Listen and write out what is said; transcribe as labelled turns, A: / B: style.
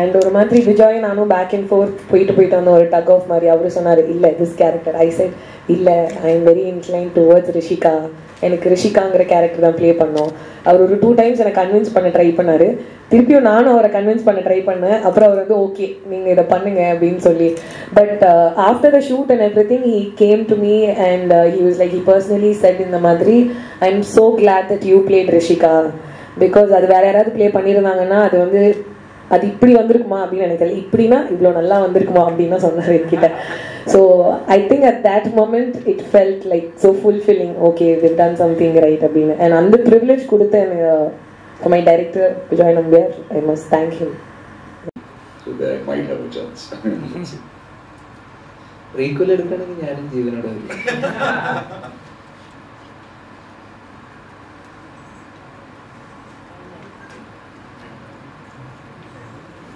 A: And ஒரு மாதிரி விஜய் நானும் பேக் அண்ட் ஃபோர்த் போயிட்டு வந்த ஒரு டக் ஆஃப் மாதிரி. அவரு சொன்னார் இல்லை திஸ் கேரக்டர். ஐ செட் இல்லை, I am very inclined towards Rishika, எனக்கு ரிஷிகாங்கிற கேரக்டர் தான் ப்ளே பண்ணோம். அவர் ஒரு 2 times எனக்கு கன்வின்ஸ் பண்ண ட்ரை பண்ணார். திருப்பியும் நானும் அவரை கன்வின்ஸ் பண்ண ட்ரை பண்ணேன். அப்புறம் அவர் வந்து ஓகே நீங்கள் இதை பண்ணுங்க அப்படின்னு சொல்லி. But after the shoot and every thing he came to me and he was like, he personally set இந்த மாதிரி, I am so glad that you plate Rishika, because அது வேற யாராவது ப்ளே பண்ணியிருந்தாங்கன்னா அது வந்து அது இப்படி வந்திருக்குமா அப்படின்னு எனக்கு தெரியல, இப்படின்னா இவ்வளோ நல்லா வந்திருக்குமா அப்படின்னு தான் சொன்னார் என்கிட்ட. So I think at that moment it felt like so fulfilling, okay we've done something right அப்படின்னு. அண்ட் அந்த ப்ரிவிலேஜ் கொடுத்த my director Vijay Nambiar, I must thank him.
B: So they might have a chance.
C: റീക്വൽ എടുക്കണമെങ്കിൽ ഞാനും ജീവനോട്